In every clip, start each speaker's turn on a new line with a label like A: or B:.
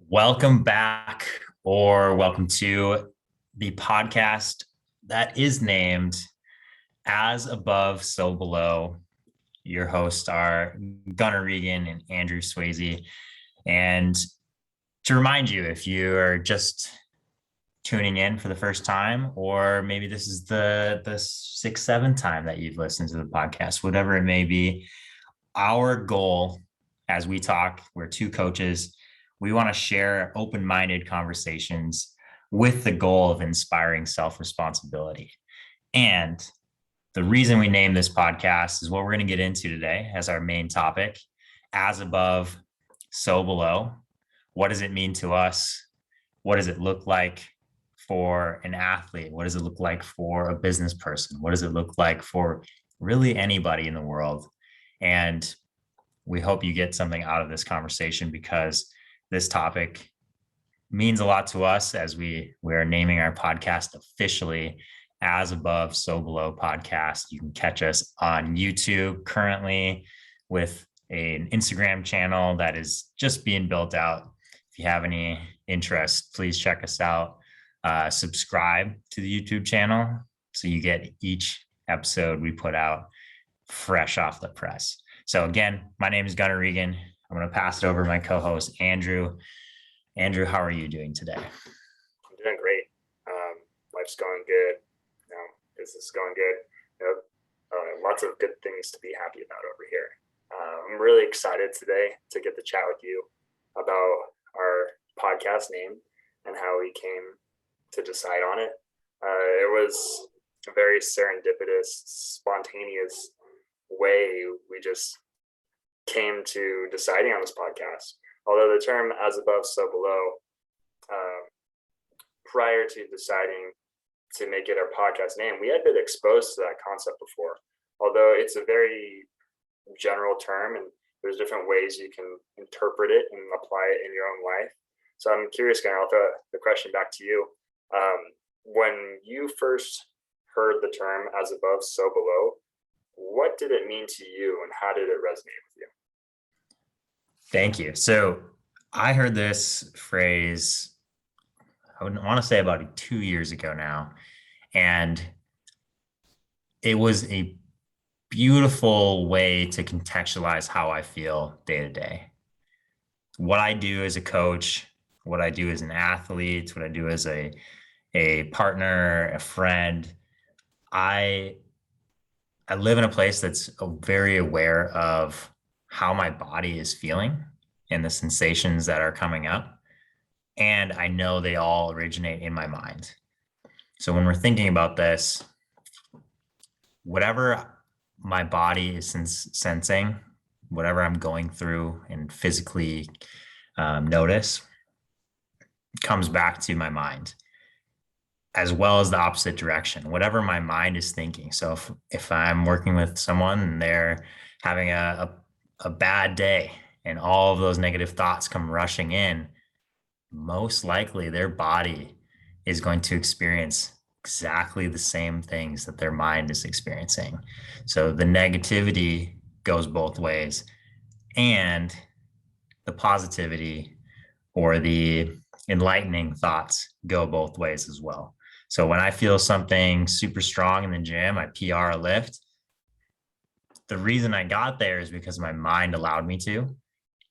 A: Welcome back, or welcome to the podcast that is named As Above, So Below. Your hosts are Gunnar Regan and Andrew Swasey. And to remind you, if you are just tuning in for the first time, or maybe this is the sixth, seventh time that you've listened to the podcast, whatever it may be, our goal as we talk, we're two coaches. We want to share open-minded conversations with the goal of inspiring self-responsibility. And the reason we named this podcast is what we're going to get into today as our main topic: as above, so below. What does it mean to us? What does it look like for an athlete? What does it look like for a business person? What does it look like for really anybody in the world? And we hope you get something out of this conversation, because this topic means a lot to us as we are naming our podcast officially As Above, So Below podcast. You can catch us on YouTube currently with an Instagram channel that is just being built out. If you have any interest, please check us out. Subscribe to the YouTube channel so you get each episode we put out fresh off the press. So again, my name is Gunnar Regan. I'm going to pass it over to my co-host, Andrew. Andrew, how are you doing today?
B: I'm doing great. Life's going good. Business is going good. Lots of good things to be happy about over here. I'm really excited today to get to chat with you about our podcast name and how we came to decide on it. It was a very serendipitous, spontaneous way we just came to deciding on this podcast. Although the term "as above, so below," prior to deciding to make it our podcast name, we had been exposed to that concept before. Although it's a very general term and there's different ways you can interpret it and apply it in your own life. So I'm curious, Gunnar, I'll throw the question back to you. When you first heard the term "as above, so below," what did it mean to you and how did it resonate with you?
A: Thank you. So I heard this phrase, I want to say about 2 years ago now. And it was a beautiful way to contextualize how I feel day to day. What I do as a coach, what I do as an athlete, what I do as a partner, a friend. I live in a place that's very aware of how my body is feeling and the sensations that are coming up. And I know they all originate in my mind. So when we're thinking about this, whatever my body is sensing, whatever I'm going through and physically notice, comes back to my mind, as well as the opposite direction, whatever my mind is thinking. So if I'm working with someone and they're having a bad day and all of those negative thoughts come rushing in, most likely their body is going to experience exactly the same things that their mind is experiencing. So the negativity goes both ways, and the positivity or the enlightening thoughts go both ways as well. So when I feel something super strong in the gym, I PR a lift. The reason I got there is because my mind allowed me to.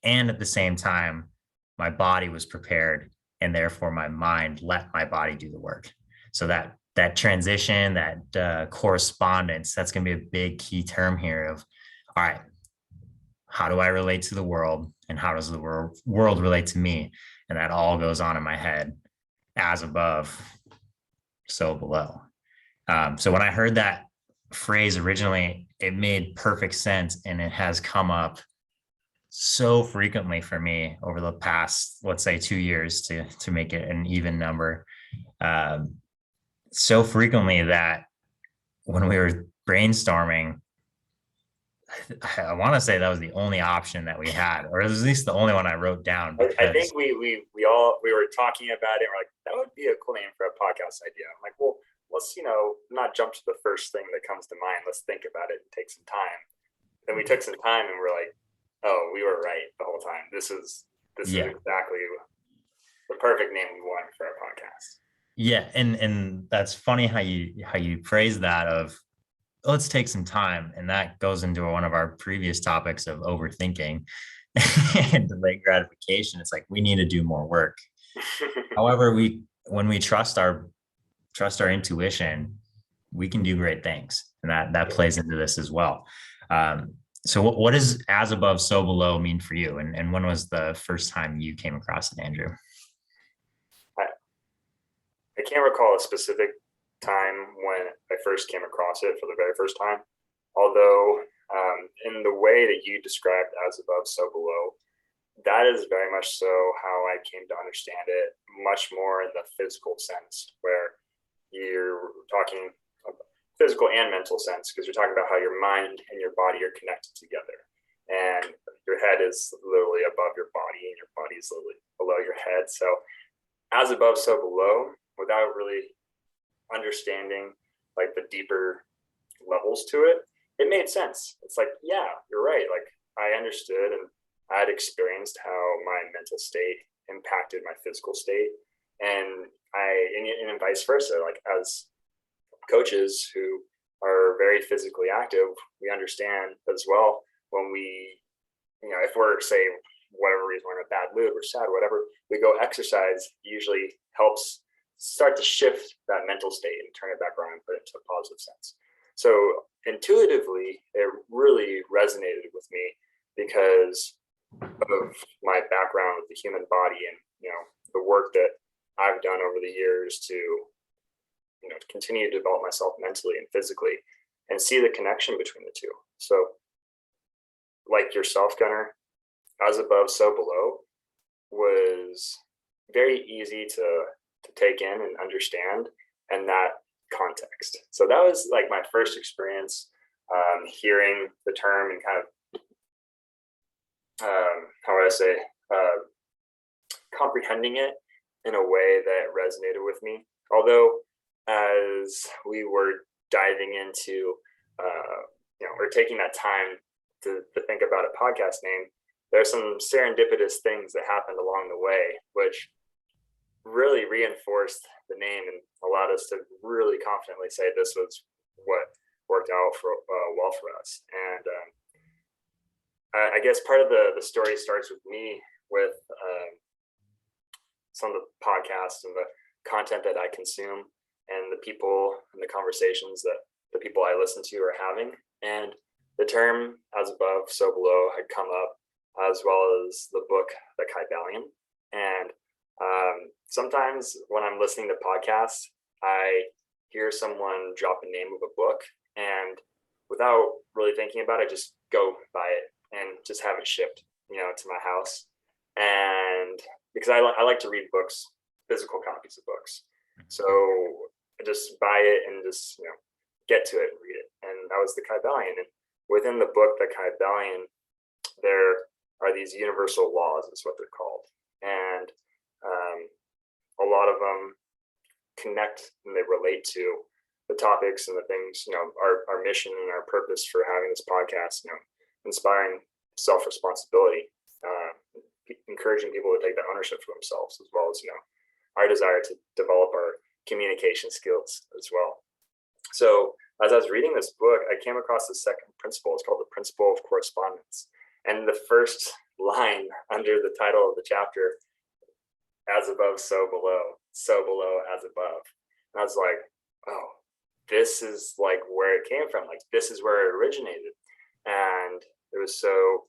A: And at the same time, my body was prepared, and therefore my mind let my body do the work. So that transition, that correspondence, that's going to be a big key term here of, all right, how do I relate to the world, and how does the world relate to me? And that all goes on in my head, as above, so below. So when I heard that phrase originally, it made perfect sense, and it has come up so frequently for me over the past, let's say, 2 years to make it an even number. So frequently that when we were brainstorming, I want to say that was the only option that we had, or at least the only one I wrote down.
B: I think we were talking about it. And we're like, that would be a cool name for a podcast idea. I'm like, well, let's not jump to the first thing that comes to mind. Let's think about it and take some time. Then we took some time and we're like, oh, we were right the whole time. This is exactly the perfect name one for our podcast.
A: Yeah, and that's funny how you phrase that of let's take some time, and that goes into one of our previous topics of overthinking and delayed gratification. It's like we need to do more work. However, when we trust our intuition, we can do great things, and that plays into this as well. So what does as above, so below mean for you? And when was the first time you came across it, Andrew?
B: I can't recall a specific time when I first came across it for the very first time. Although, in the way that you described as above, so below, that is very much so how I came to understand it, much more in the physical sense, where you're talking physical and mental sense, because you're talking about how your mind and your body are connected together. And your head is literally above your body, and your body is literally below your head. So, as above, so below, without really understanding like the deeper levels to it, it made sense. It's like, yeah, you're right. Like I understood and I had experienced how my mental state impacted my physical state, and vice versa. Like as coaches who are very physically active, we understand as well when we, if we're say whatever reason we're in a bad mood, we're sad, whatever, we go exercise usually helps start to shift that mental state and turn it back around and put it into a positive sense. So intuitively, it really resonated with me because of my background with the human body and, the work that I've done over the years to, continue to develop myself mentally and physically and see the connection between the two. So like yourself, Gunnar, as above, so below was very easy to take in and understand, and that context. So that was like my first experience hearing the term and kind of how would I say comprehending it in a way that resonated with me. Although as we were diving into or taking that time to think about a podcast name, there's some serendipitous things that happened along the way, which really reinforced the name and allowed us to really confidently say this was what worked out for well for us. And I guess part of the story starts with me with some of the podcasts and the content that I consume and the people and the conversations that the people I listen to are having. And the term as above, so below had come up, as well as the book, The Kybalion. And sometimes when I'm listening to podcasts, I hear someone drop a name of a book, and without really thinking about it, just go buy it and just have it shipped, to my house. And because I like to read books, physical copies of books, so I just buy it and just get to it and read it. And that was the Kybalion. And within the book, The Kybalion, there are these universal laws, is what they're called, and a lot of them connect and they relate to the topics and the things, our mission and our purpose for having this podcast, inspiring self-responsibility, encouraging people to take that ownership for themselves, as well as, our desire to develop our communication skills as well. So as I was reading this book, I came across the second principle. It's called the principle of correspondence. And the first line under the title of the chapter, as above, so below as above. And I was like, oh, this is like where it came from. Like, this is where it originated. And it was so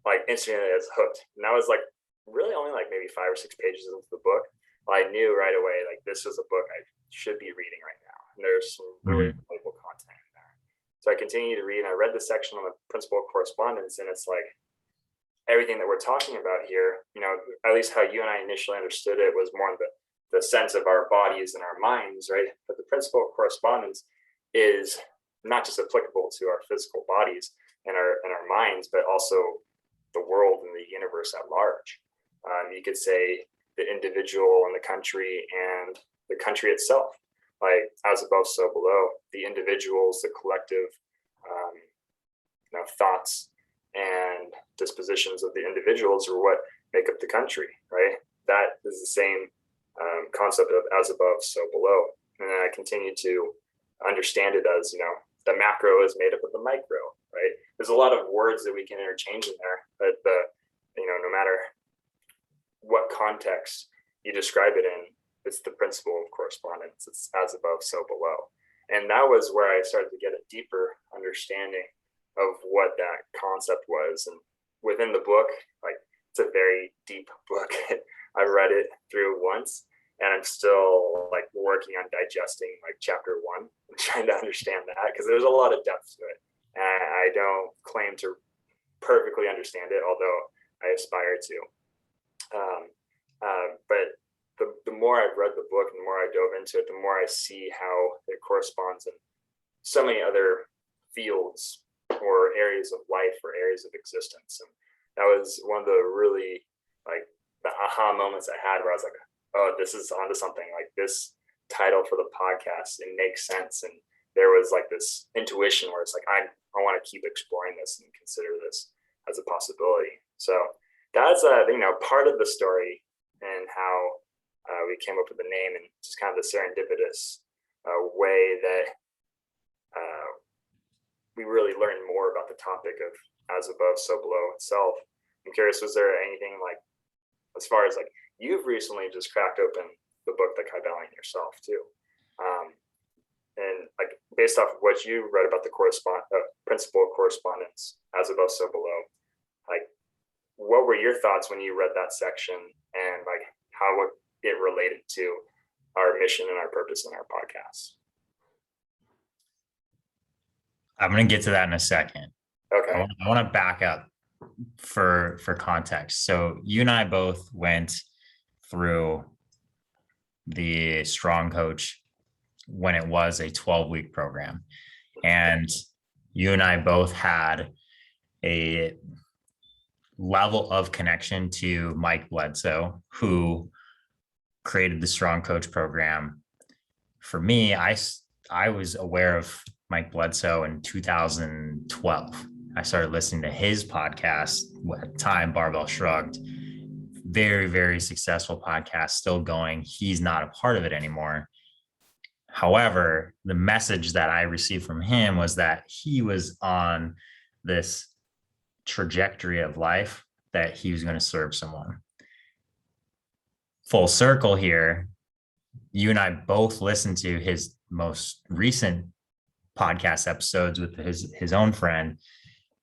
B: like instantly I was hooked. And that was like really only like maybe 5 or 6 pages into the book. I knew right away, like this was a book I should be reading right now. And there's some really valuable content in there. So I continued to read, and I read the section on the principle of correspondence, and it's like everything that we're talking about here, at least how you and I initially understood it was more in the sense of our bodies and our minds, right? But the principle of correspondence is not just applicable to our physical bodies and our minds, but also the world and the universe at large. You could say the individual and the country and the country itself, like as above, so below. The individuals, the collective, thoughts and dispositions of the individuals are what make up the country, right? that is the same concept of as above, so below. And then I continue to understand it as, the macro is made up of the micro, right? There's a lot of words that we can interchange in there, but no matter what context you describe it in, it's the principle of correspondence. It's as above, so below. And that was where I started to get a deeper understanding of what that concept was. And within the book, it's a very deep book. I read it through once, and I'm still working on digesting chapter 1 and trying to understand that, because there's a lot of depth to it. And I don't claim to perfectly understand it, although I aspire to. But the more I've read the book and the more I dove into it, the more I see how it corresponds in so many other fields or areas of life or areas of existence. And that was one of the really the aha moments I had, where I was like, oh, this is onto something. This title for the podcast, it makes sense. And there was this intuition where it's I want to keep exploring this and consider this as a possibility. So that's part of the story, and how we came up with the name, and just kind of the serendipitous way that we really learned more about the topic of as above, so below itself. I'm curious, was there anything as far as you've recently just cracked open the book, The Kybalion, yourself too, and based off of what you read about the principle of correspondence, as above, so below, what were your thoughts when you read that section, and how it related to our mission and our purpose in our podcast?
A: I'm going to get to that in a second.
B: Okay.
A: I want to back up for context. So you and I both went through the Strong Coach when it was a 12-week program. And you and I both had a level of connection to Mike Bledsoe, who created the Strong Coach program. For me, I was aware of Mike Bledsoe in 2012. I started listening to his podcast at the time, Barbell Shrugged. Very, very successful podcast, still going. He's not a part of it anymore. However, the message that I received from him was that he was on this trajectory of life that he was going to serve someone. Full circle here, you and I both listened to his most recent podcast episodes with his own friend,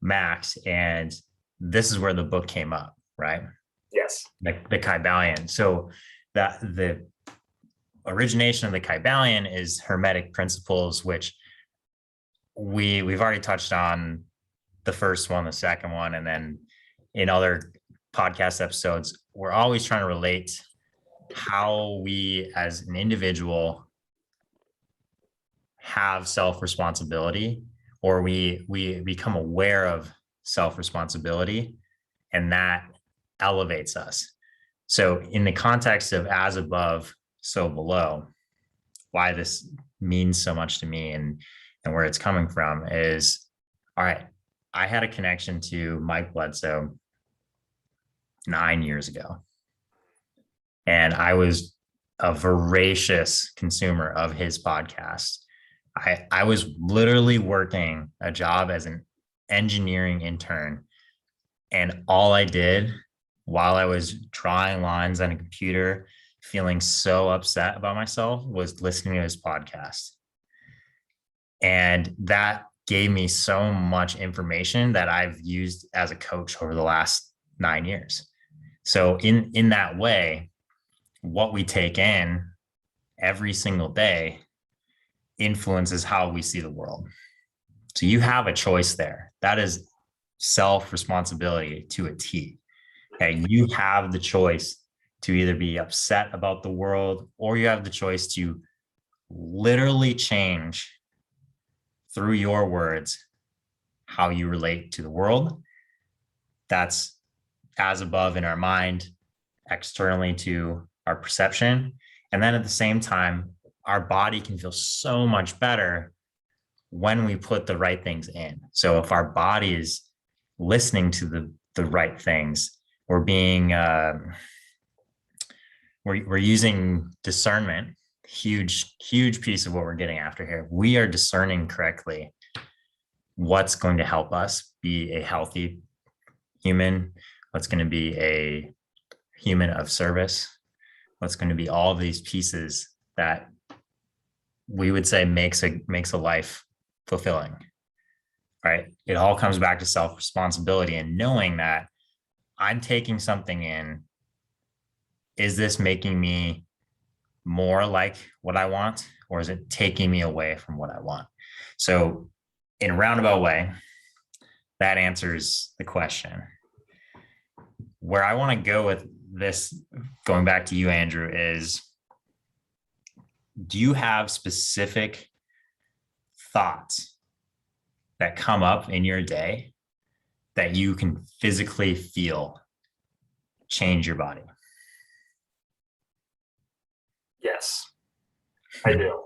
A: Max, and this is where the book came up, right?
B: Yes.
A: The Kybalion. So that the origination of the Kybalion is Hermetic Principles, which we've already touched on the first one, the second one, and then in other podcast episodes, we're always trying to relate how we as an individual have self-responsibility, or we become aware of self-responsibility, and that elevates us. So in the context of as above, so below, why this means so much to me and where it's coming from is, all right, I had a connection to Mike Bledsoe 9 years ago, and I was a voracious consumer of his podcast. I was literally working a job as an engineering intern, and all I did while I was drawing lines on a computer, feeling so upset about myself, was listening to his podcast. And that gave me so much information that I've used as a coach over the last 9 years. So in that way, what we take in every single day influences how we see the world. So you have a choice there. That is self-responsibility to a T. Okay, you have the choice to either be upset about the world, or you have the choice to literally change through your words how you relate to the world. That's as above in our mind, externally to our perception. And then at the same time, our body can feel so much better when we put the right things in. So if our body is listening to the right things, we're being we're using discernment, huge piece of what we're getting after here. We are discerning correctly what's going to help us be a healthy human, what's going to be a human of service, what's going to be all of these pieces that we would say makes a life fulfilling, right? It all comes back to self-responsibility and knowing that I'm taking something in. Is this making me more like what I want, or is it taking me away from what I want? So in a roundabout way, that answers the question. Where I want to go with this, going back to you, Andrew, is do you have specific thoughts that come up in your day that you can physically feel change your body?
B: Yes, I do.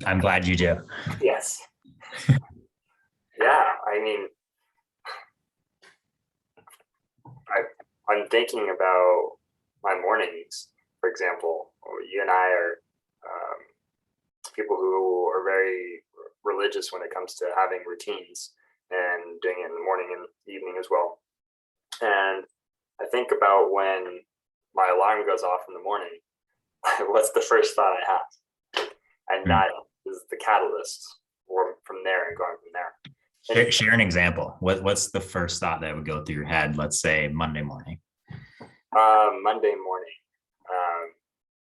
A: I'm glad you do.
B: Yes. Yeah, I mean, I'm thinking about my mornings, for example. You and I are people who are very religious when it comes to having routines and doing it in the morning and evening as well. And I think about when my alarm goes off in the morning, what's the first thought I have? And that is the catalyst from there and going from there.
A: Share an example. What's the first thought that would go through your head? Let's say Monday morning.
B: Monday morning.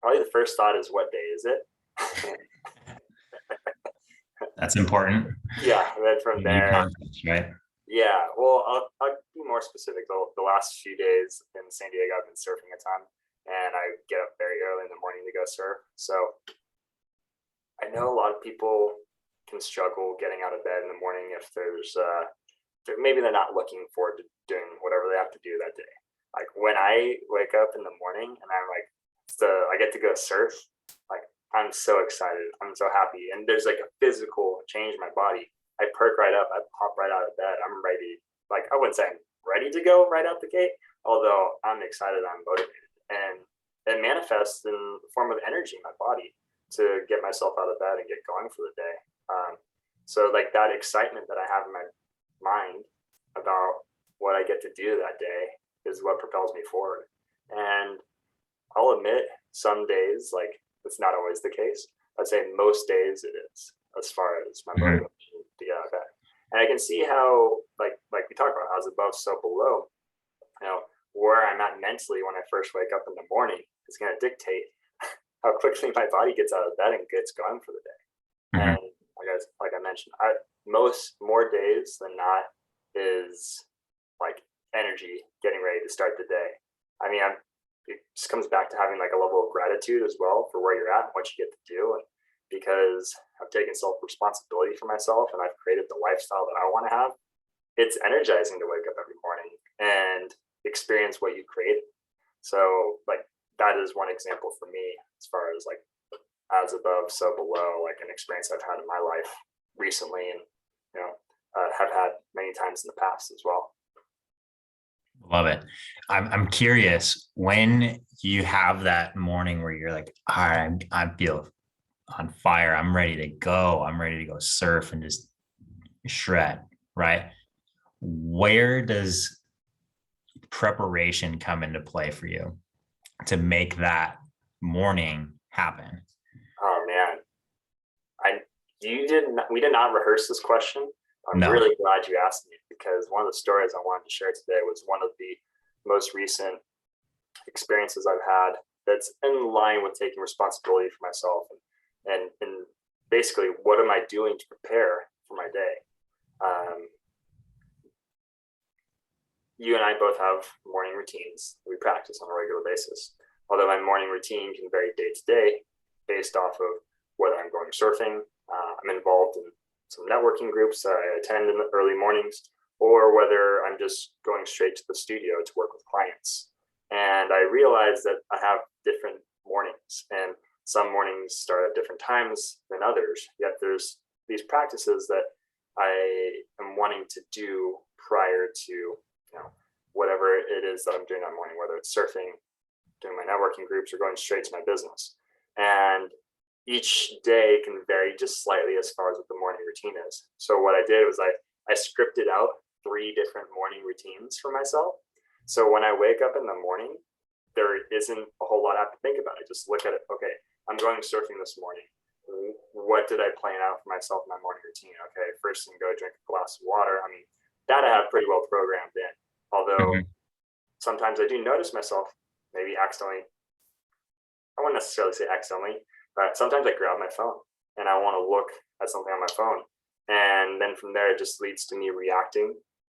B: Probably the first thought is, what day is it?
A: That's important.
B: Yeah, and then from there,
A: context, right?
B: Yeah, well, I'll be more specific. The last few days in San Diego, I've been surfing a ton, and I get up very early in the morning to go surf. So I know a lot of people can struggle getting out of bed in the morning if maybe they're not looking forward to doing whatever they have to do that day. Like when I wake up in the morning and I'm like, I get to go surf, like I'm so excited. I'm so happy. And there's like a physical change in my body. I perk right up. I pop right out of bed. I'm ready. Like I wouldn't say I'm ready to go right out the gate, although I'm excited, I'm motivated. And it manifests in the form of energy in my body to get myself out of bed and get going for the day. So like that excitement that I have in my mind about what I get to do that day is what propels me forward. And I'll admit some days, like it's not always the case. I'd say most days it is, as far as my motivation to get out of bed. And I can see how, like we talked about, how's above, so below, where I'm at mentally when I first wake up in the morning is going to dictate how quickly my body gets out of bed and gets going for the day. And like I mentioned, more days than not is like energy, getting ready to start the day. I mean, it just comes back to having like a level of gratitude as well for where you're at and what you get to do. And because I've taken self-responsibility for myself and I've created the lifestyle that I want to have, it's energizing to wake up every morning and experience what you created. So like that is one example for me as far as like as above, so below, like an experience I've had in my life recently and, have had many times in the past as well.
A: Love it. I'm curious, when you have that morning where you're like, all right, I feel on fire. I'm ready to go. I'm ready to go surf and just shred, right? Where does preparation come into play for you to make that morning happen?
B: Oh man, we did not rehearse this question. I'm really glad you asked me, because one of the stories I wanted to share today was one of the most recent experiences I've had that's in line with taking responsibility for myself and basically what am I doing to prepare for my day. You and I both have morning routines we practice on a regular basis, although my morning routine can vary day to day based off of whether I'm going surfing, I'm involved in some networking groups that I attend in the early mornings, or whether I'm just going straight to the studio to work with clients. And I realized that I have different mornings, and some mornings start at different times than others, yet there's these practices that I am wanting to do prior to whatever it is that I'm doing that morning, whether it's surfing, doing my networking groups or going straight to my business. And each day can vary just slightly as far as what the morning routine is. So what I did was I scripted out 3 different morning routines for myself. So when I wake up in the morning, there isn't a whole lot I have to think about. I just look at it. Okay, I'm going surfing this morning. What did I plan out for myself in my morning routine? Okay, first thing, go drink a glass of water. I mean, that I have pretty well programmed in. Although sometimes I do notice myself maybe accidentally, I wouldn't necessarily say accidentally, but sometimes I grab my phone and I want to look at something on my phone. And then from there, it just leads to me reacting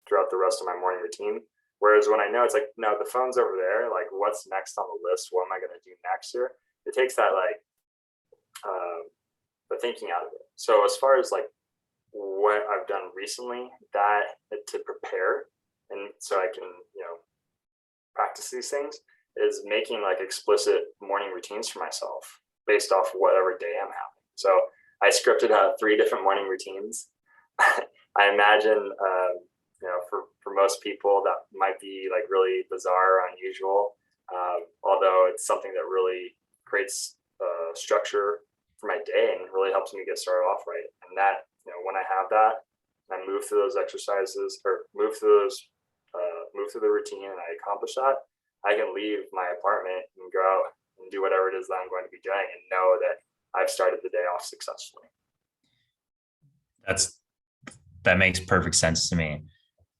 B: throughout the rest of my morning routine. Whereas when I know it's like, no, the phone's over there, like what's next on the list? What am I going to do next here? It takes that like the thinking out of it. So as far as like what I've done recently, that to prepare and so I can, practice these things is making like explicit morning routines for myself based off whatever day I'm having. So I scripted out 3 different morning routines. I imagine, for most people that might be like really bizarre or unusual, although it's something that really creates structure for my day and really helps me get started off right. And that, when I have that, I move through those exercises or move through the routine and I accomplish that, I can leave my apartment and go out and do whatever it is that I'm going to be doing and know that I've started the day off successfully.
A: That makes perfect sense to me.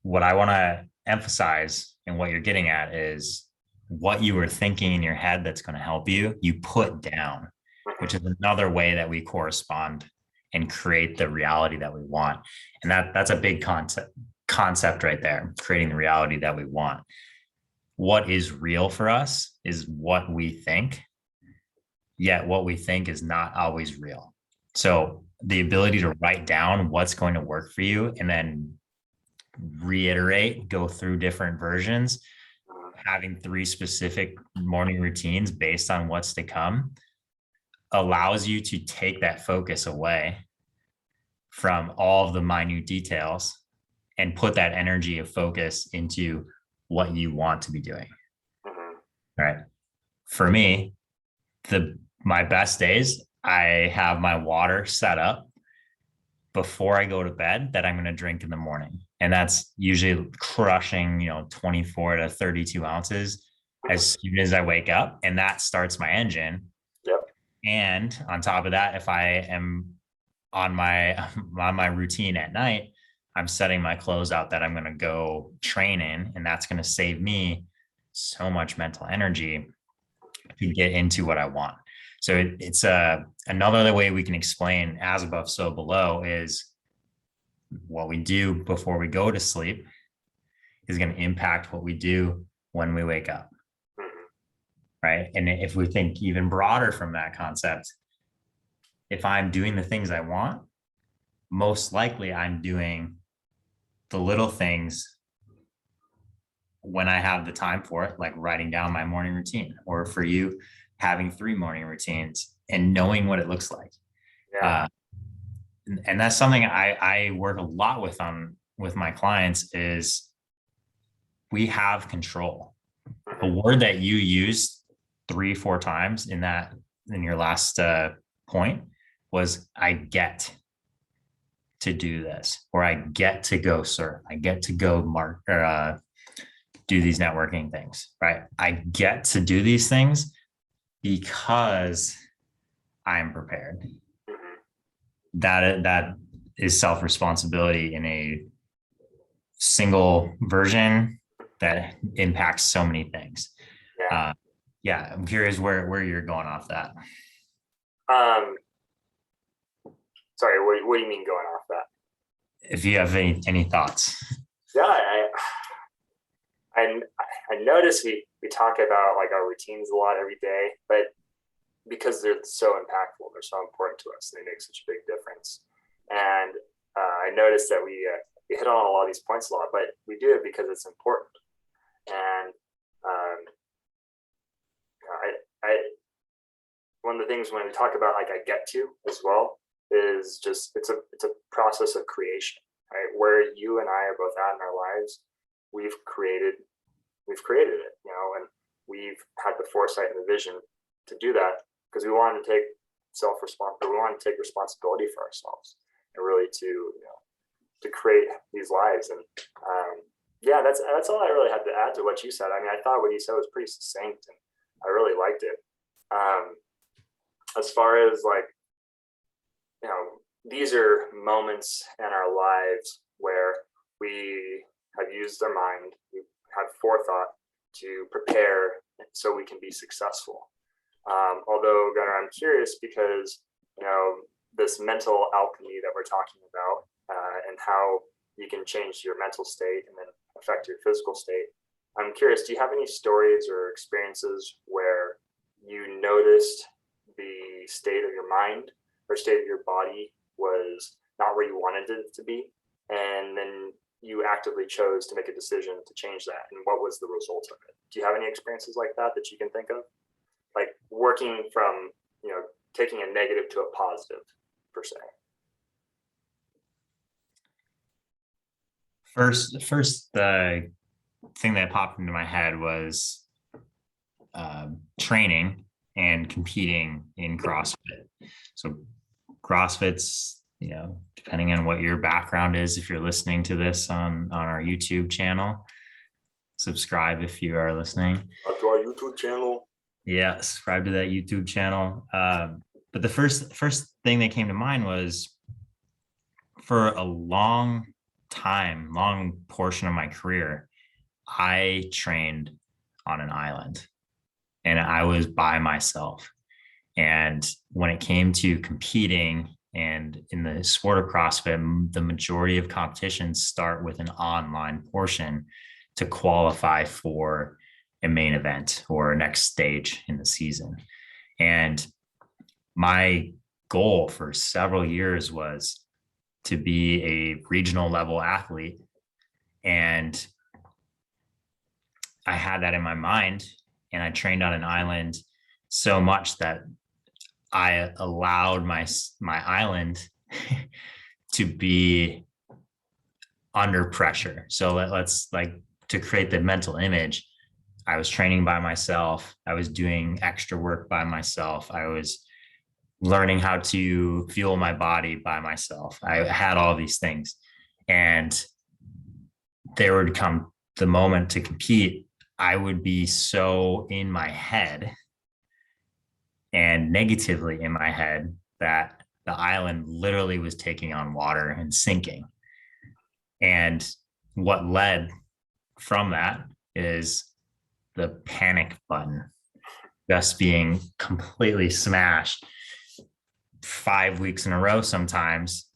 A: What I want to emphasize and what you're getting at is what you were thinking in your head that's going to help you put down, which is another way that we correspond and create the reality that we want. And that's a big concept right there, creating the reality that we want. What is real for us is what we think, yet what we think is not always real. So the ability to write down what's going to work for you and then reiterate, go through different versions, having 3 specific morning routines based on what's to come allows you to take that focus away from all of the minute details and put that energy of focus into what you want to be doing. Right. For me, my best days, I have my water set up before I go to bed that I'm going to drink in the morning. And that's usually crushing, 24 to 32 ounces as soon as I wake up. And that starts my engine.
B: Yep.
A: And on top of that, if I am on my routine at night, I'm setting my clothes out that I'm going to go train in, and that's going to save me so much mental energy to get into what I want. So it's another way we can explain as above, so below is what we do before we go to sleep is going to impact what we do when we wake up. Right. And if we think even broader from that concept, if I'm doing the things I want, most likely I'm doing the little things when I have the time for it, like writing down my morning routine, or for you, having 3 morning routines and knowing what it looks like.
B: Yeah.
A: And that's something I work a lot with my clients is we have control. A word that you used 3-4 times in your last point was I get to do this, or I get to go surf. I get to go do these networking things, right? I get to do these things because I'm prepared. That is self-responsibility in a single version that impacts so many things. Yeah. I'm curious where you're going off that.
B: Sorry, what do you mean going off that?
A: If you have any thoughts.
B: Yeah, I notice we talk about like our routines a lot every day, but because they're so impactful, they're so important to us, they make such a big difference. And I noticed that we hit on a lot of these points a lot, but we do it because it's important. And one of the things when we talk about like I get to as well is just it's a process of creation, right? Where you and I are both at in our lives, we've created it, and we've had the foresight and the vision to do that, because we wanted to take responsibility for ourselves and really to create these lives. And yeah, that's all I really had to add to what you said. I mean, I thought what you said was pretty succinct, and I really liked it. As far as like, these are moments in our lives where we have used our mind, we have forethought to prepare so we can be successful. Although, Gunnar, I'm curious because, this mental alchemy that we're talking about, and how you can change your mental state and then affect your physical state. I'm curious, do you have any stories or experiences where you noticed the state of your mind or state of your body was not where you wanted it to be, and then you actively chose to make a decision to change that, and what was the result of it? Do you have any experiences like that you can think of? Like working from, taking a negative to a positive, per se.
A: First, the thing that popped into my head was training and competing in CrossFit. So CrossFit's, depending on what your background is, if you're listening to this on our YouTube channel, subscribe if you are listening.
B: To our YouTube channel.
A: Yeah, subscribe to that YouTube channel. But the first thing that came to mind was, for a long portion of my career, I trained on an island and I was by myself. And when it came to competing, and in the sport of CrossFit, the majority of competitions start with an online portion to qualify for a main event or a next stage in the season. And my goal for several years was to be a regional level athlete. And I had that in my mind, and I trained on an island so much that I allowed my island to be under pressure. So let's to create the mental image, I was training by myself. I was doing extra work by myself. I was learning how to fuel my body by myself. I had all these things, and there would come the moment to compete. I would be so in my head and negatively in my head that the island literally was taking on water and sinking. And what led from that is the panic button just being completely smashed 5 weeks in a row sometimes,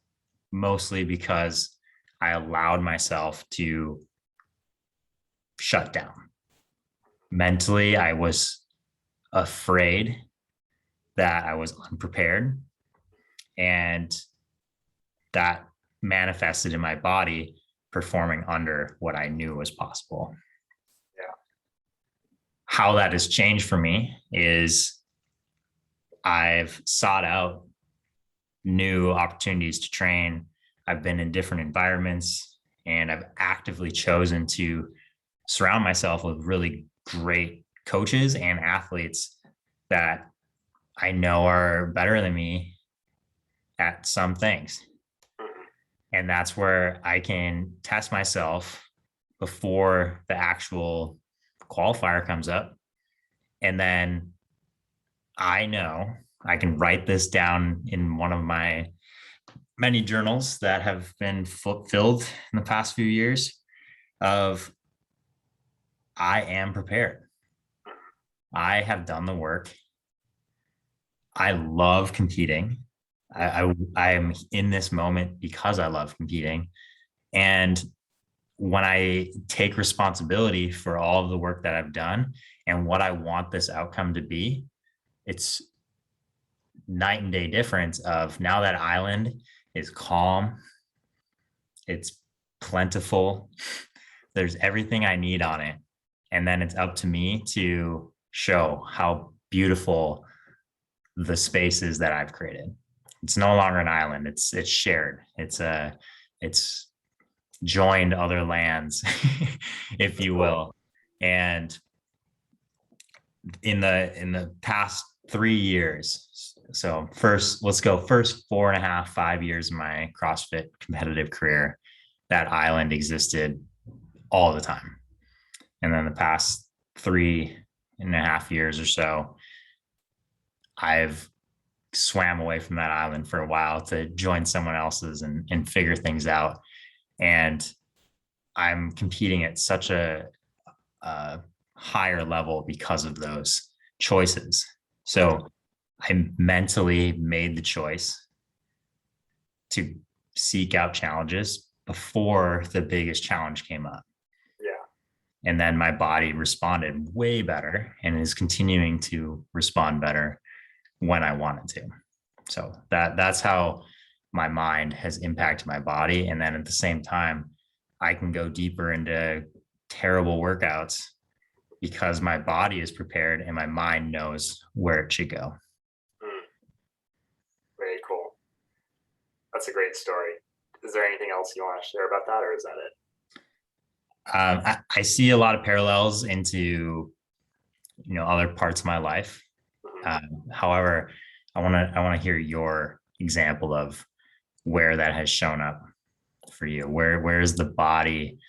A: mostly because I allowed myself to shut down. Mentally, I was afraid that I was unprepared, and that manifested in my body performing under what I knew was possible.
B: Yeah.
A: How that has changed for me is I've sought out new opportunities to train. I've been in different environments, and I've actively chosen to surround myself with really great coaches and athletes that I know are better than me at some things. And that's where I can test myself before the actual qualifier comes up. And then I know I can write this down in one of my many journals that have been filled in the past few years of, I am prepared. I have done the work. I love competing. I am in this moment because I love competing. And when I take responsibility for all of the work that I've done and what I want this outcome to be, it's night and day difference of now that island is calm, it's plentiful, there's everything I need on it. And then it's up to me to show how beautiful the spaces that I've created. It's no longer an island. It's shared. It's joined other lands, if you will. And in the past 3 years. So let's go first 4.5, 5 years of my CrossFit competitive career, that island existed all the time. And then the past 3.5 years or so, I've swam away from that island for a while to join someone else's and figure things out. And I'm competing at such a higher level because of those choices. So I mentally made the choice to seek out challenges before the biggest challenge came up.
B: Yeah.
A: And then my body responded way better and is continuing to respond better when I wanted to. So that's how my mind has impacted my body. And then at the same time, I can go deeper into terrible workouts because my body is prepared and my mind knows where it should go.
B: Very cool. That's a great story. Is there anything else you want to share about that, or is that it?
A: I see a lot of parallels into, other parts of my life. However, I want to hear your example of where that has shown up for you. Where's the body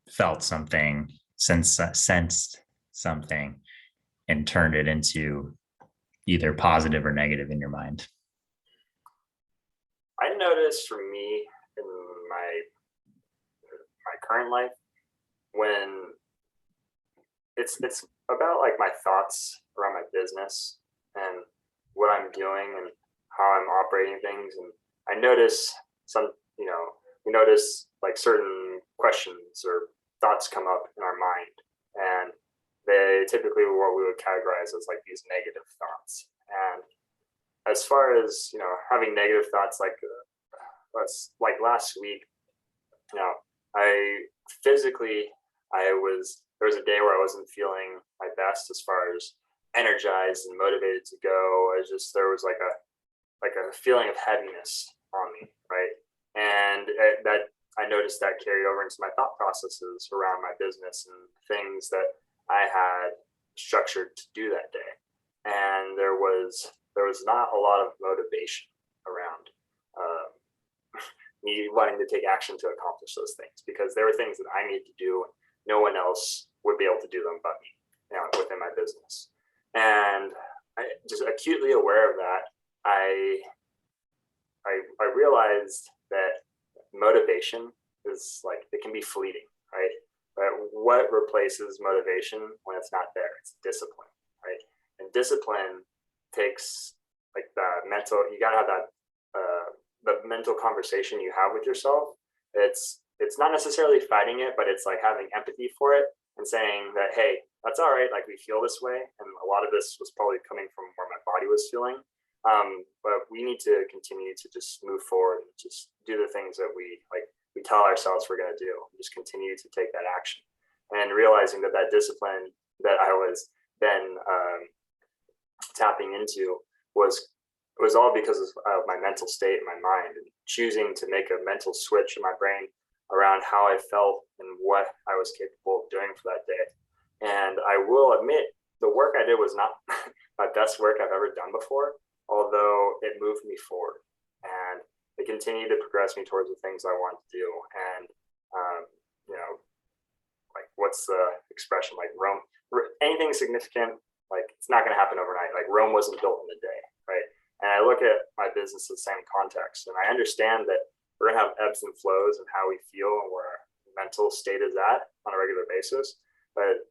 A: felt something, sensed something, and turned it into either positive or negative in your mind?
B: I noticed for me in my current life, when it's about like my thoughts around my business and what I'm doing and how I'm operating things. And I notice we notice like certain questions or thoughts come up in our mind, and they typically were what we would categorize as like these negative thoughts. And as far as, having negative thoughts, like last week, there was a day where I wasn't feeling my best as far as energized and motivated to go. There was like a feeling of heaviness on me, right? And that I noticed that carried over into my thought processes around my business and things that I had structured to do that day. And there was not a lot of motivation around me wanting to take action to accomplish those things, because there were things that I needed to do. No one else would be able to do them but me, within my business. And I just acutely aware of that. I realized that motivation is like, it can be fleeting, right? But what replaces motivation when it's not there? It's discipline, right? And discipline takes like you gotta have that the mental conversation you have with yourself. It's not necessarily fighting it, but it's like having empathy for it and saying that, hey, that's all right. Like, we feel this way. And a lot of this was probably coming from where my body was feeling. But we need to continue to just move forward and just do the things that we tell ourselves we're going to do. Just continue to take that action, and realizing that discipline that I was then tapping into was all because of my mental state in my mind, and choosing to make a mental switch in my brain around how I felt and what I was capable of doing for that day. And I will admit, the work I did was not my best work I've ever done before, although it moved me forward and it continued to progress me towards the things I wanted to do. And, like, what's the expression? Like, Rome, anything significant, like, it's not going to happen overnight. Like, Rome wasn't built in a day, right? And I look at my business in the same context, and I understand that we're going to have ebbs and flows in how we feel and where our mental state is at on a regular basis. But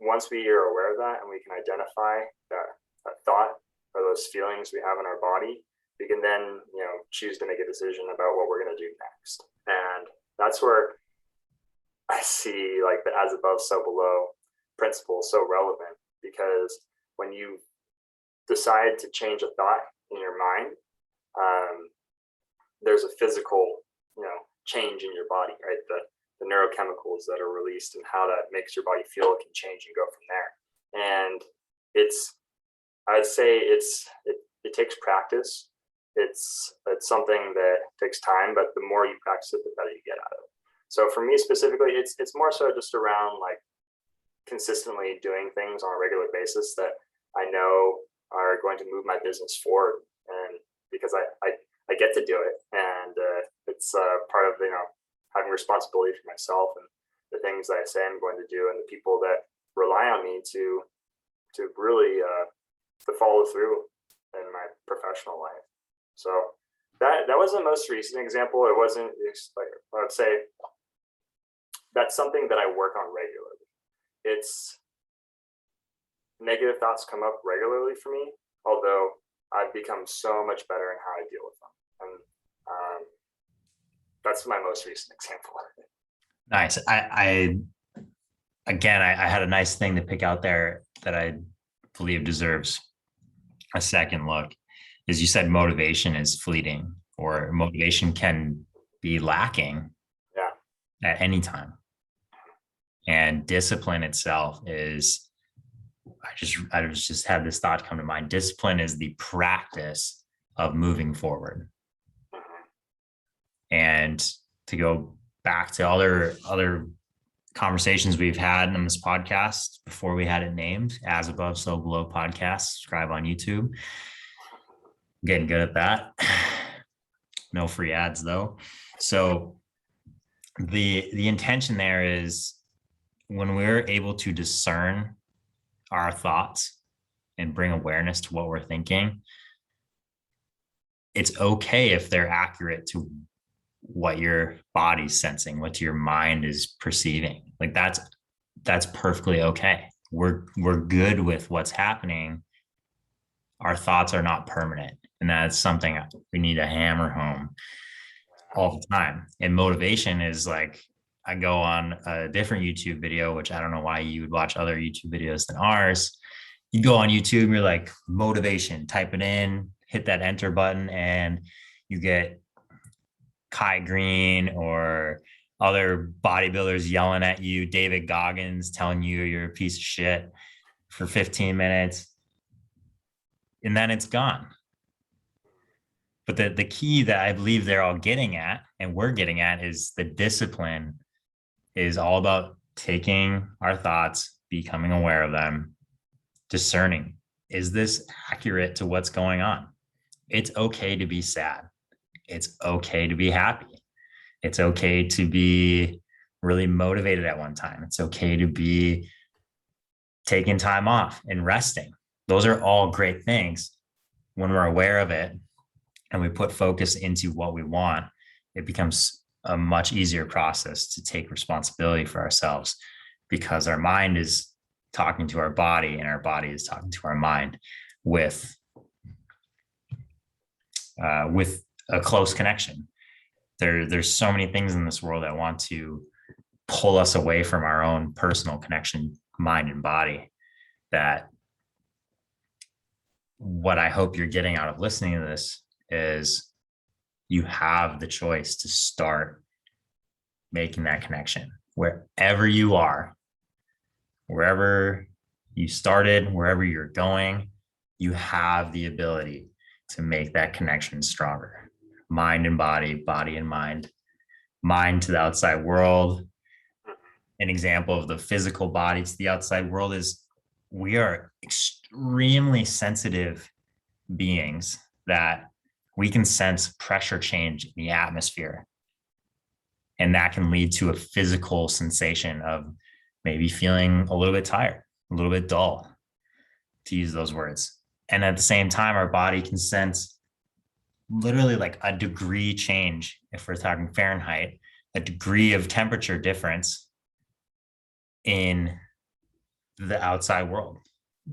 B: once we are aware of that and we can identify that thought or those feelings we have in our body, we can then, choose to make a decision about what we're going to do next. And that's where I see like the as above, so below principle so relevant, because when you decide to change a thought in your mind, there's a physical, change in your body, right? The neurochemicals that are released and how that makes your body feel can change and go from there. And I'd say it takes practice. It's something that takes time, but the more you practice it, the better you get at it. So for me specifically, it's more so just around like consistently doing things on a regular basis that I know are going to move my business forward. And because I get to do it, and it's part of, having responsibility for myself and the things that I say I'm going to do, and the people that rely on me to really to follow through in my professional life. So that was the most recent example. It wasn't like, I would say that's something that I work on regularly. It's negative thoughts come up regularly for me, although I've become so much better in how I deal with them. And that's my most recent example.
A: Nice. I had a nice thing to pick out there that I believe deserves a second look. Is you said motivation is fleeting, or motivation can be lacking at any time. And discipline itself is, I just had this thought come to mind. Discipline is the practice of moving forward. And to go back to other conversations we've had on this podcast before we had it named, As Above, So Below podcast, subscribe on YouTube. I'm getting good at that. No free ads though. So the intention there is, when we're able to discern our thoughts and bring awareness to what we're thinking, it's okay if they're accurate to what your body's sensing, what your mind is perceiving. Like that's perfectly okay. We're good with what's happening. Our thoughts are not permanent. And that's something we need to hammer home all the time. And motivation is like, I go on a different YouTube video, which I don't know why you would watch other YouTube videos than ours. You go on YouTube, you're like, motivation, type it in, hit that enter button, and you get Kai Green or other bodybuilders yelling at you, David Goggins telling you you're a piece of shit for 15 minutes, and then it's gone. But the key that I believe they're all getting at, and we're getting at, is the discipline is all about taking our thoughts, becoming aware of them, discerning, is this accurate to what's going on? It's okay to be sad. It's okay to be happy. It's okay to be really motivated at one time. It's okay to be taking time off and resting. Those are all great things. When we're aware of it and we put focus into what we want, it becomes a much easier process to take responsibility for ourselves, because our mind is talking to our body and our body is talking to our mind with a close connection. There's so many things in this world that want to pull us away from our own personal connection, mind and body, that what I hope you're getting out of listening to this is you have the choice to start making that connection wherever you are, wherever you started, wherever you're going. You have the ability to make that connection stronger. Mind and body, body and mind to the outside world. An example of the physical body to the outside world is we are extremely sensitive beings, that we can sense pressure change in the atmosphere. And that can lead to a physical sensation of maybe feeling a little bit tired, a little bit dull, to use those words. And at the same time, our body can sense literally like a degree change, if we're talking Fahrenheit, a degree of temperature difference in the outside world,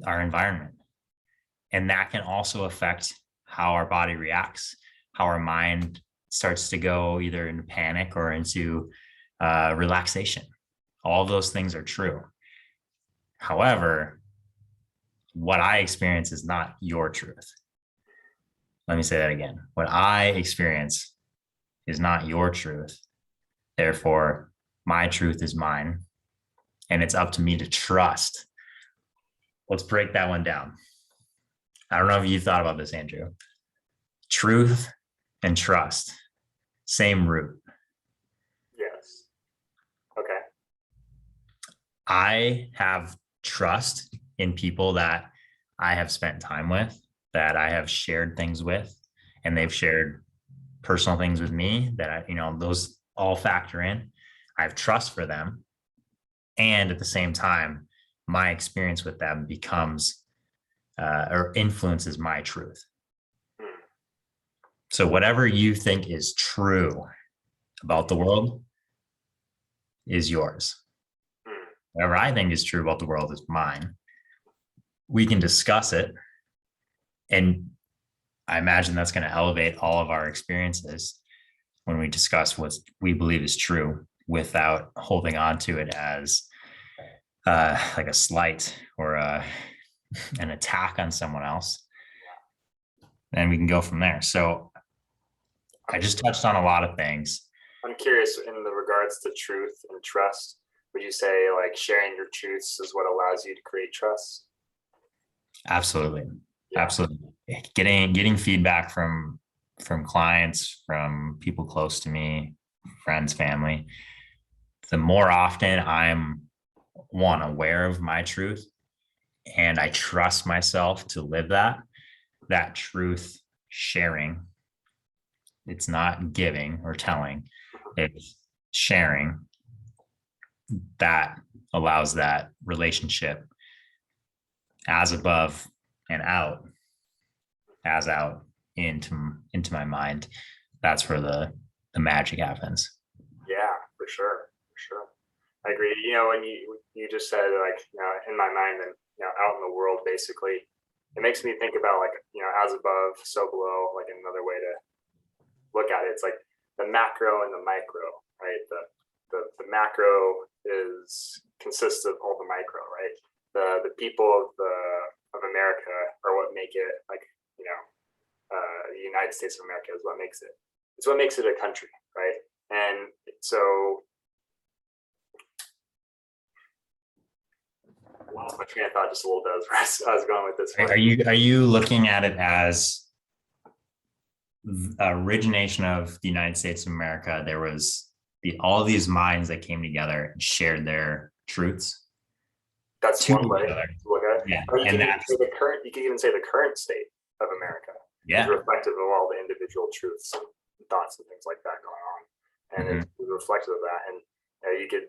A: our environment. And that can also affect how our body reacts, how our mind starts to go either into panic or into relaxation. All of those things are true. However, what I experience is not your truth. Let me say that again. What I experience is not your truth. Therefore, my truth is mine, and it's up to me to trust. Let's break that one down. I don't know if you thought about this, Andrew. Truth and trust, same root.
B: Yes. Okay.
A: I have trust in people that I have spent time with, that I have shared things with, and they've shared personal things with me that those all factor in. I have trust for them. And at the same time, my experience with them becomes or influences my truth. So whatever you think is true about the world is yours. Whatever I think is true about the world is mine. We can discuss it. And I imagine that's going to elevate all of our experiences when we discuss what we believe is true without holding on to it as like a slight or an attack on someone else. And we can go from there. So I just touched on a lot of things.
B: I'm curious in the regards to truth and trust. Would you say like sharing your truths is what allows you to create trust?
A: Absolutely.
B: Yeah.
A: Absolutely. Getting feedback from clients, from people close to me, friends, family. The more often I'm aware of my truth and I trust myself to live that truth sharing. It's not giving or telling, it's sharing. That allows that relationship as above and out, as out into my mind. That's where the magic happens.
B: Yeah, for sure. I agree. When you just said like, in my mind and out in the world, basically, it makes me think about like, as above, so below, like another way to look at it. It's like the macro and the micro, right? The macro consists of all the micro, right? The people of America are what make it like, the United States of America is what makes it. It's what makes it a country, right? And so lost my train of thought just a little bit as I was going with this one.
A: Are you looking at it as origination of the United States of America? There was all these minds that came together and shared their truths.
B: That's one way to look at it.
A: Yeah.
B: Or you can even say the current state of America is reflective of all the individual truths and thoughts and things like that going on. And it's reflective of that. And you could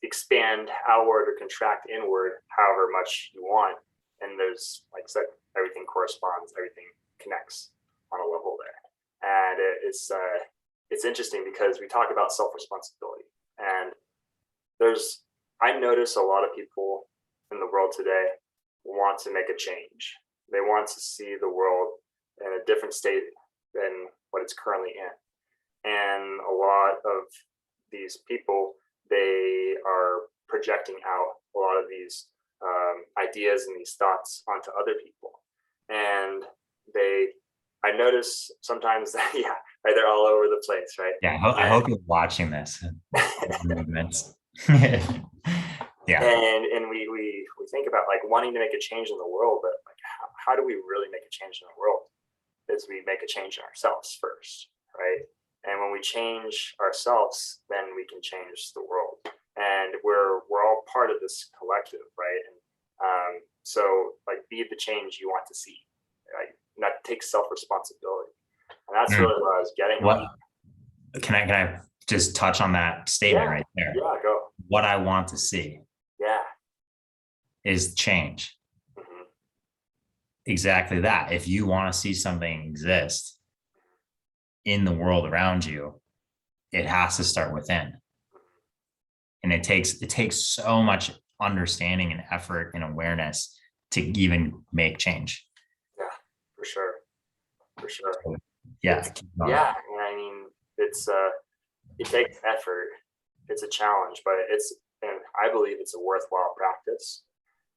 B: expand outward or contract inward however much you want. And there's, like I said, everything corresponds, everything connects on a level there. And it's interesting because we talk about self-responsibility. And I notice a lot of people in the world today want to make a change. They want to see the world in a different state than what it's currently in. And a lot of these people, they are projecting out a lot of these ideas and these thoughts onto other people. And I notice sometimes that, right, they're all over the place, right?
A: Yeah, I hope you're watching this. Movements. Yeah.
B: And we think about like wanting to make a change in the world, but like how do we really make a change in the world? Is we make a change in ourselves first, right? And when we change ourselves, then we can change the world. And we're all part of this collective, right? And so like be the change you want to see, right? And that takes self-responsibility. And that's really what I was getting at.
A: Can I just touch on that statement right there?
B: Yeah, go.
A: What I want to see is change. Exactly that. If you want to see something exist in the world around you, it has to start within. And it takes so much understanding and effort and awareness to even make change.
B: Yeah, for sure.
A: Yeah.
B: And I mean, it takes effort. It's a challenge, but and I believe it's a worthwhile practice.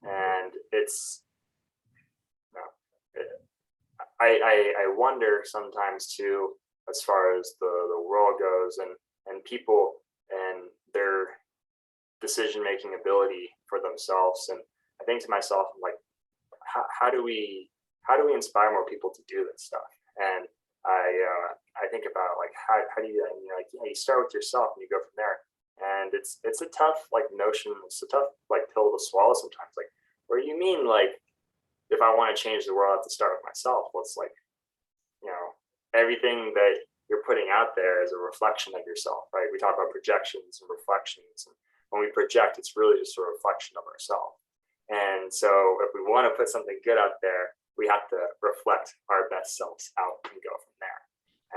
B: And I wonder sometimes too, as far as the world goes and people and their decision-making ability for themselves. And I think to myself, like, how do we inspire more people to do this stuff? And I think about like, how do you, you start with yourself and you go from there. And it's a tough like notion. It's a tough like pill to swallow sometimes. Like, what do you mean? Like, if I want to change the world, I have to start with myself. Well, it's like, everything that you're putting out there is a reflection of yourself, right? We talk about projections and reflections. And when we project, it's really just a reflection of ourselves. And so if we want to put something good out there, we have to reflect our best selves out and go from there.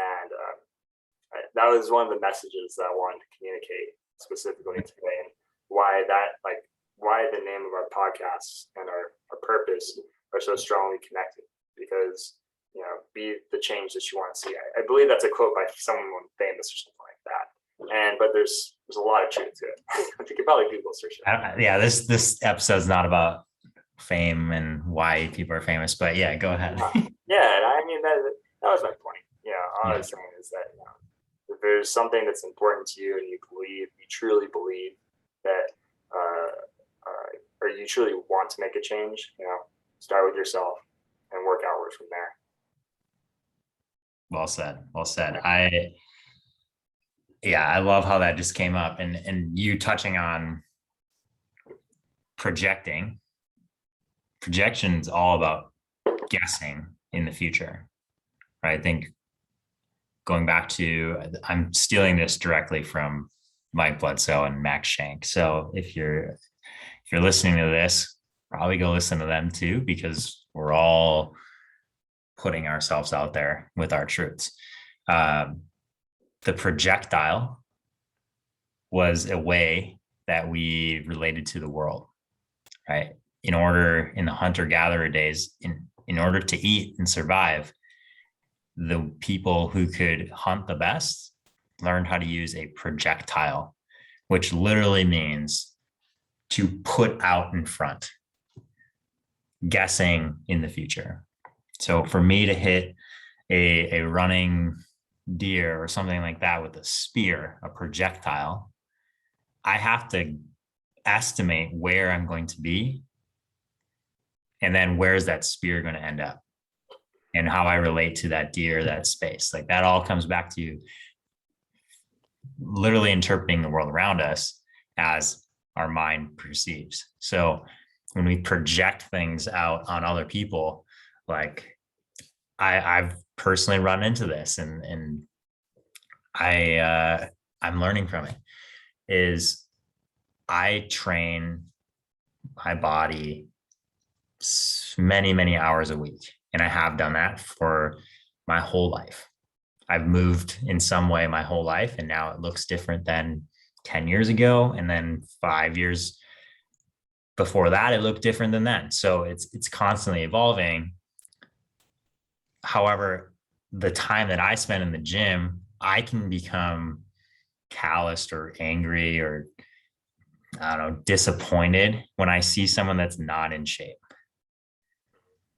B: And that was one of the messages that I wanted to communicate specifically today, and why the name of our podcast and our purpose are so strongly connected. Because be the change that you want to see. I believe that's a quote by someone famous or something like that. But there's a lot of truth to it. I think you could probably Google search it.
A: Yeah, this episode's not about fame and why people are famous, but yeah, go ahead.
B: Yeah, and I mean that was my point. All I was saying is that if there's something that's important to you and you truly believe that, or you truly want to make a change, start with yourself and work outwards from there.
A: Well said. Well said. I love how that just came up, and you touching on projecting. Projection is all about guessing in the future, right? I think going back to, I'm stealing this directly from Mike Bledsoe and Max Shank. So if you're listening to this, probably go listen to them too, because we're all putting ourselves out there with our truths. The projectile was a way that we related to the world, right? In the hunter-gatherer days, in order to eat and survive, the people who could hunt the best learned how to use a projectile, which literally means to put out in front, guessing in the future. So for me to hit a running deer or something like that with a spear, a projectile, I have to estimate where I'm going to be, and then where's that spear going to end up, and how I relate to that deer, that space. Like, that all comes back to literally interpreting the world around us as our mind perceives. So when we project things out on other people, like I've personally run into this, and I'm learning from it, is I train my body many, many hours a week. And I have done that for my whole life. I've moved in some way my whole life, and now it looks different than 10 years ago. And then 5 years before that, it looked different than then. So it's constantly evolving. However, the time that I spend in the gym, I can become calloused or angry or, I don't know, disappointed when I see someone that's not in shape,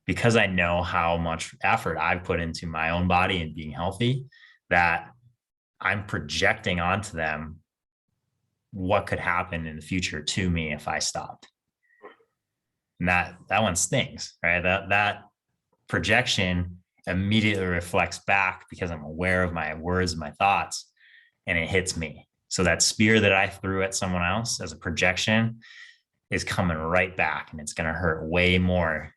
A: because I know how much effort I've put into my own body and being healthy, that I'm projecting onto them what could happen in the future to me if I stopped. And that one stings, right? That projection immediately reflects back, because I'm aware of my words, my thoughts, and it hits me. So that spear that I threw at someone else as a projection is coming right back, and it's going to hurt way more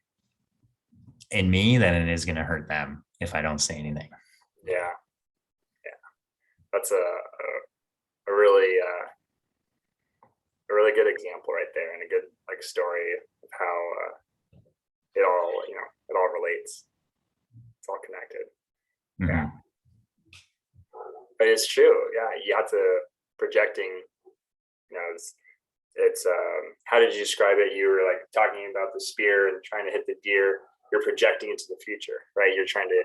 A: in me than it is going to hurt them if I don't say anything.
B: Yeah. That's a really good example right there, and a good story of how it all relates. It's all connected.
A: Mm-hmm.
B: Yeah. But it's true. Yeah, you have to projecting. It's how did you describe it? You were like talking about the spear and trying to hit the deer. You're projecting into the future, right? You're trying to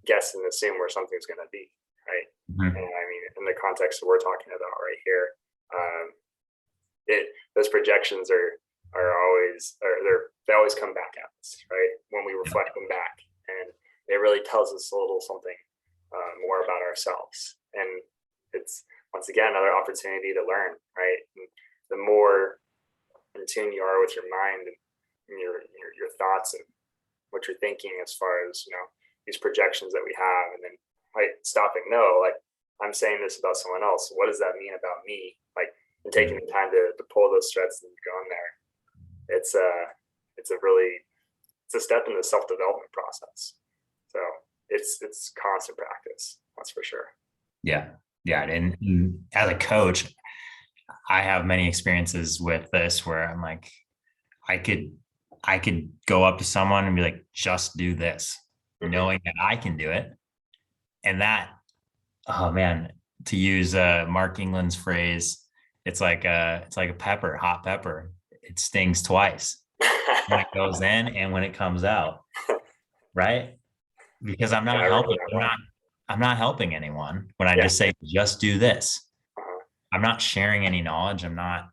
B: guess and assume where something's going to be, right? Mm-hmm. And I mean, in the context that we're talking about right here, those projections they always come back at us, right? When we reflect them back, and it really tells us a little something more about ourselves. And it's, once again, another opportunity to learn, right? And the more in tune you are with your mind and your thoughts and what you're thinking, as far as these projections that we have, and then stop and know, like, I'm saying this about someone else. What does that mean about me? Like, and taking the time to pull those threads and go in there. It's a step in the self-development process. So it's constant practice. That's for sure.
A: Yeah. Yeah. And as a coach, I have many experiences with this where I'm like, I could go up to someone and be like, just do this, knowing that I can do it. And that, oh man, to use Mark England's phrase, it's like a pepper, hot pepper. It stings twice when it goes in and when it comes out, right? Because I'm not helping. I'm not helping anyone when I just say, just do this. I'm not sharing any knowledge. I'm not,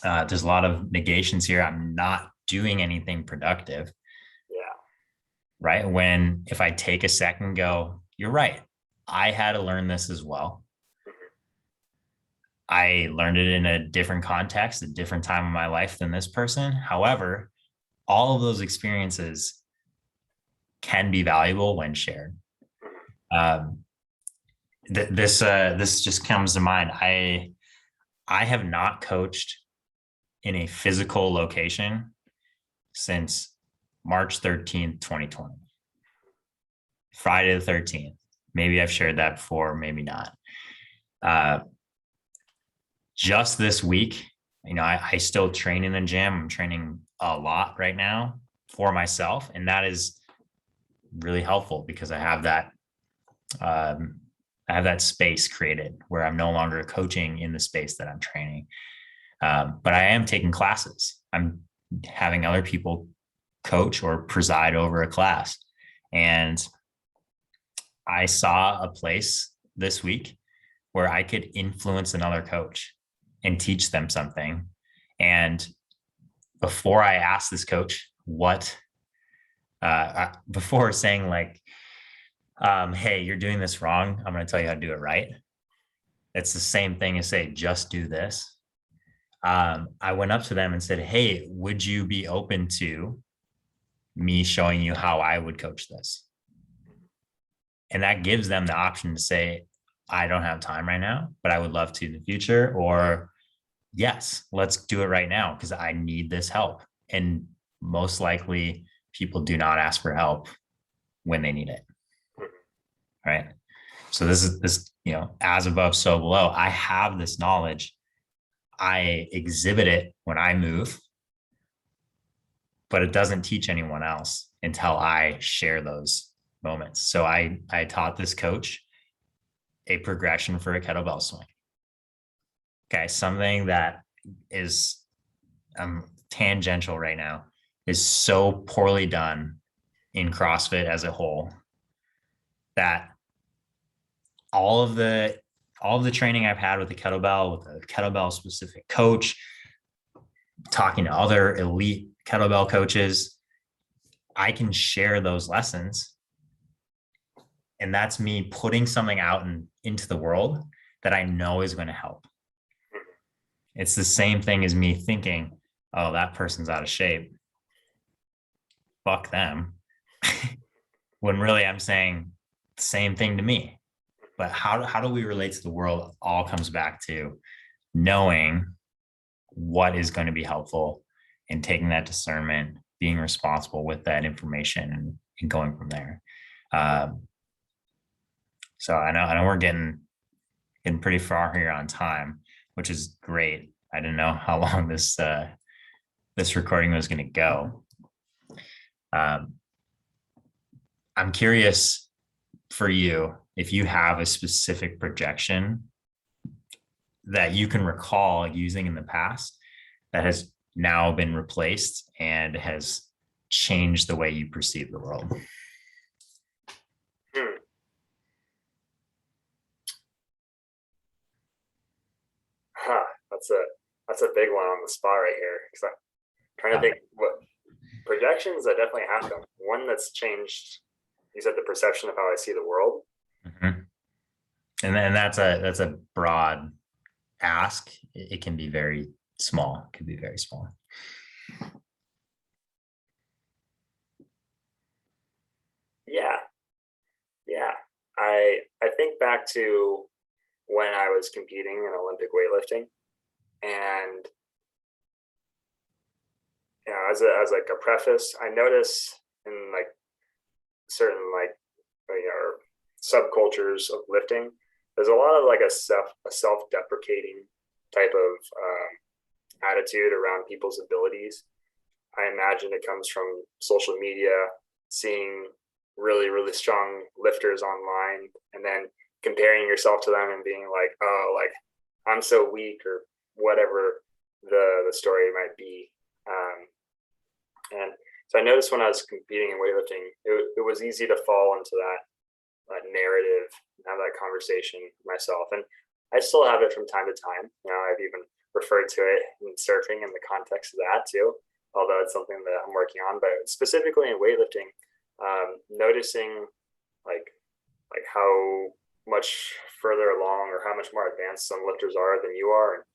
A: there's a lot of negations here. I'm not doing anything productive.
B: Yeah.
A: Right. When, if I take a second and go, you're right. I had to learn this as well. I learned it in a different context, a different time in my life than this person. However, all of those experiences can be valuable when shared. This just comes to mind. I have not coached in a physical location since March 13th, 2020. Friday the 13th. Maybe I've shared that before, maybe not. Just this week, I still train in the gym. I'm training a lot right now for myself. And that is really helpful because I have that space created where I'm no longer coaching in the space that I'm training. But I am taking classes. I'm having other people coach or preside over a class. And I saw a place this week where I could influence another coach and teach them something. And before I asked this coach before saying like, hey, you're doing this wrong, I'm going to tell you how to do it right. It's the same thing as say, just do this. I went up to them and said, hey, would you be open to me showing you how I would coach this? And that gives them the option to say, I don't have time right now, but I would love to in the future. Or yes, let's do it right now because I need this help. And most likely people do not ask for help when they need it. Right. So this is, as above, so below. I have this knowledge. I exhibit it when I move, but it doesn't teach anyone else until I share those moments. So I taught this coach a progression for a kettlebell swing. Okay. Something that is tangential right now is so poorly done in CrossFit as a whole that all of the training I've had with the kettlebell, with a kettlebell specific coach, talking to other elite kettlebell coaches, I can share those lessons. And that's me putting something out into the world that I know is going to help. It's the same thing as me thinking, oh, that person's out of shape. Fuck them. When really I'm saying the same thing to me. But how do we relate to the world? It all comes back to knowing what is going to be helpful and taking that discernment, being responsible with that information and going from there. So I know we're getting pretty far here on time, which is great. I didn't know how long this recording was going to go. I'm curious for you if you have a specific projection that you can recall using in the past that has now been replaced and has changed the way you perceive the world.
B: That's a big one on the spot right here. Because I'm trying to think what projections that definitely have them. One that's changed, you said, the perception of how I see the world.
A: Mm-hmm. And then that's a broad ask. It can be very small. It could be very small.
B: Yeah. I think back to when I was competing in Olympic weightlifting, and as like a preface, I notice in like certain subcultures of lifting, there's a lot of like a self-deprecating type of attitude around people's abilities. I imagine it comes from social media, seeing really, really strong lifters online, and then comparing yourself to them and being like, oh, like I'm so weak, or whatever the story might be. And so I noticed when I was competing in weightlifting, it was easy to fall into that narrative, have that conversation with myself. And I still have it from time to time. I've even referred to it in surfing in the context of that too, although it's something that I'm working on. But specifically in weightlifting, noticing like how much further along or how much more advanced some lifters are than you are, and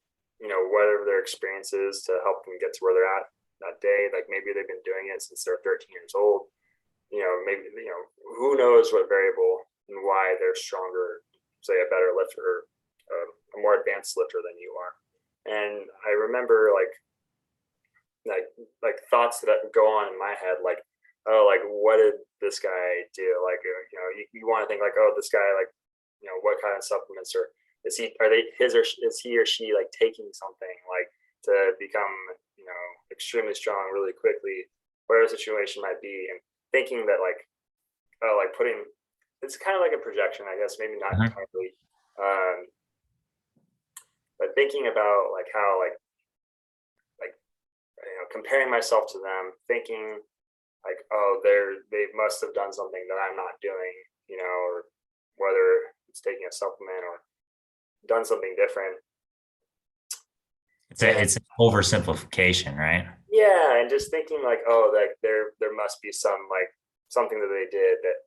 B: whatever their experience is to help them get to where they're at that day. Like maybe they've been doing it since they're 13 years old. Maybe who knows what variable and why they're stronger, say a better lifter, a more advanced lifter than you are. And I remember like thoughts that go on in my head, like, oh, like what did this guy do? Like, you want to think like, oh, this guy, like, what kind of supplements, or is he or she like taking something like to become, extremely strong really quickly, whatever the situation might be, and thinking that like, oh, like putting, it's kind of like a projection, I guess, maybe not entirely, but thinking about like how like comparing myself to them, thinking like, oh, they must have done something that I'm not doing, or whether it's taking a supplement or done something different.
A: It's an oversimplification, right?
B: Yeah, and just thinking like, oh, like there must be some like something that they did that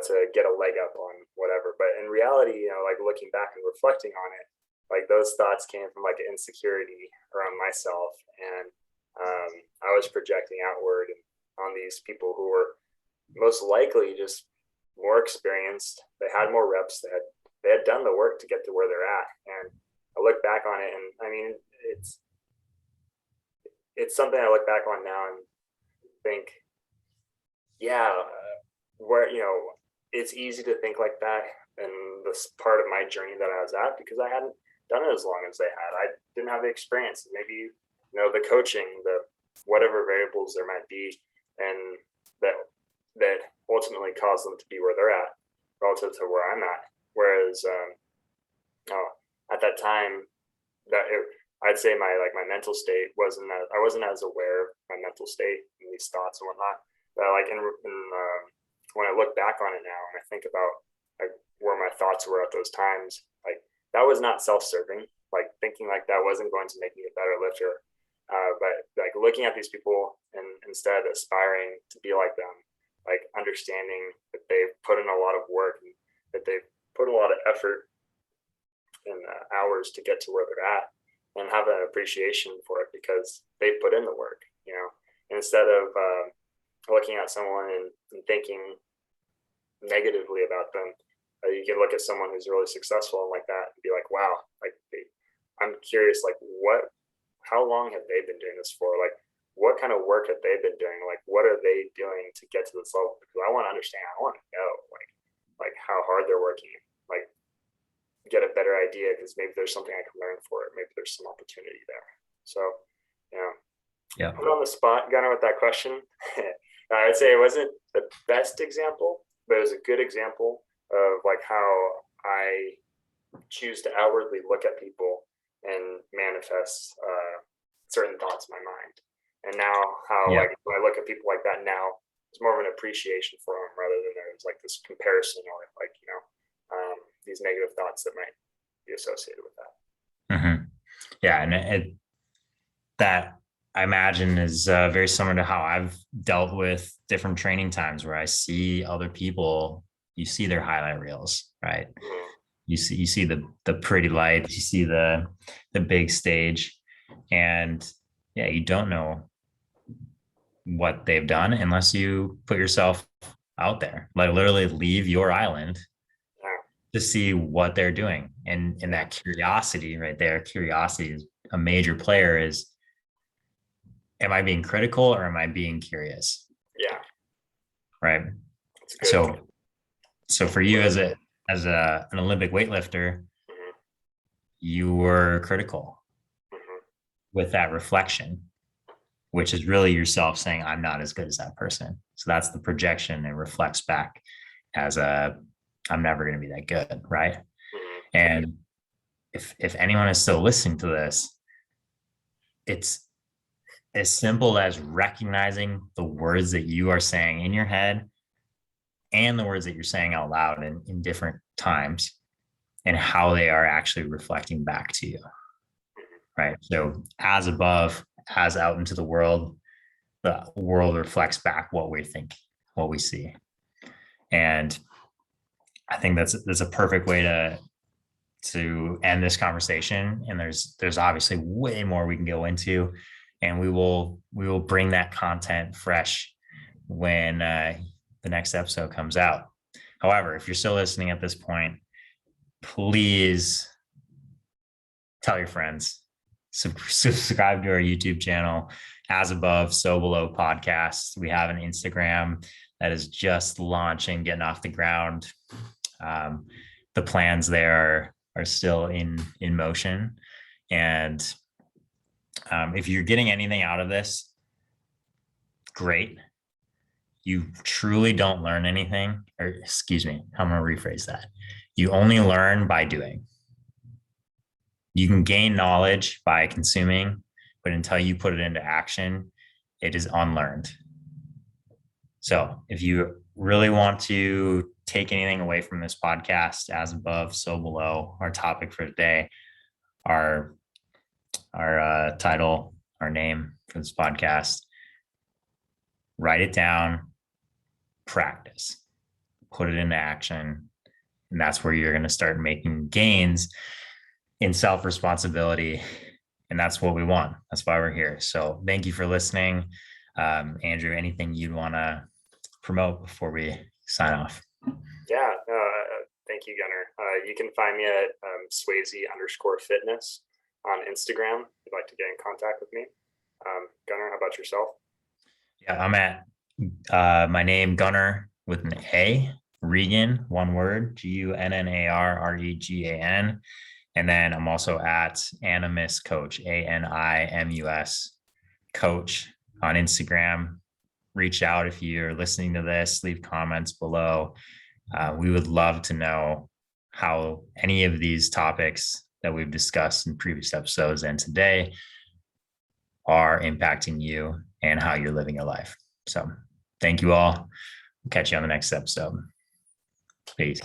B: to get a leg up on whatever. But in reality, like looking back and reflecting on it, like those thoughts came from like insecurity around myself, and I was projecting outward on these people who were most likely just more experienced. They had more reps. They had done the work to get to where they're at. And I look back on it, and I mean, it's something I look back on now and think, yeah, where it's easy to think like that in this part of my journey that I was at, because I hadn't done it as long as they had. I didn't have the experience, maybe the coaching, the whatever variables there might be, and that ultimately caused them to be where they're at relative to where I'm at. Whereas at that time, I'd say my mental state I wasn't as aware of my mental state and these thoughts and whatnot. But like when I look back on it now and I think about like where my thoughts were at those times, like that was not self-serving. Like thinking like that wasn't going to make me a better lifter. But like looking at these people and instead aspiring to be like them, like understanding that they've put in a lot of work and that they've put a lot of effort and hours to get to where they're at, and have an appreciation for it because they put in the work, instead of looking at someone and thinking negatively about them. You can look at someone who's really successful and like that and be like, wow, like I'm curious, like how long have they been doing this for? Like what kind of work have they been doing? Like what are they doing to get to this level? Because I want to understand, I want to know like how hard they're working, like get a better idea, because maybe there's something I can learn for it. Maybe there's some opportunity there. So,
A: yeah.
B: Put on the spot, Gunnar, with that question. I'd say it wasn't the best example, but it was a good example of like how I choose to outwardly look at people and manifest certain thoughts in my mind. And now how like when I look at people like that now, it's more of an appreciation for them rather than there's like this comparison or like, these negative thoughts that might be associated with that.
A: Mm-hmm. Yeah. And that I imagine is very similar to how I've dealt with different training times where I see other people, you see their highlight reels, right? Mm-hmm. You see the pretty lights, you see the big stage, and yeah, you don't know what they've done unless you put yourself out there, like literally leave your island to see what they're doing. And that curiosity right there, curiosity is a major player. Is, am I being critical or am I being curious?
B: Yeah.
A: Right. So for you as an Olympic weightlifter,
B: Mm-hmm.
A: you were critical
B: Mm-hmm.
A: with that reflection, which is really yourself saying, I'm not as good as that person. So that's the projection. It reflects back as I'm never going to be that good. Right.
B: Mm-hmm.
A: And if anyone is still listening to this, it's as simple as recognizing the words that you are saying in your head and the words that you're saying out loud in different times, and how they are actually reflecting back to you. Right. So as above, as out into the world reflects back what we think, what we see. And I think that's a perfect way to end this conversation. And there's obviously way more we can go into, and we will bring that content fresh when the next episode comes out. However, if you're still listening at this point, please tell your friends, subscribe to our YouTube channel, As Above, So Below podcast. We have an Instagram that is just launching, getting off the ground. The plans there are still in motion. And if you're getting anything out of this, great. You truly don't learn anything, or excuse me, I'm going to rephrase that. You only learn by doing. You can gain knowledge by consuming, but until you put it into action, it is unlearned. So if you really want to take anything away from this podcast, As Above, So Below, our topic for today, our title, our name for this podcast, write it down, practice, put it into action. And that's where you're going to start making gains in self-responsibility. And that's what we want. That's why we're here. So thank you for listening. Andrew, anything you'd want to promote before we sign off?
B: Yeah. Thank you, Gunnar. You can find me at Swasey_fitness on Instagram if you'd like to get in contact with me. Gunnar, how about yourself?
A: Yeah, I'm at my name, Gunnar with an A, Regan, one word, GUNNARREGAN. And then I'm also at Animus Coach, ANIMUS Coach on Instagram. Reach out if you're listening to this, leave comments below. We would love to know how any of these topics that we've discussed in previous episodes and today are impacting you and how you're living your life. So thank you all. We'll catch you on the next episode. Peace.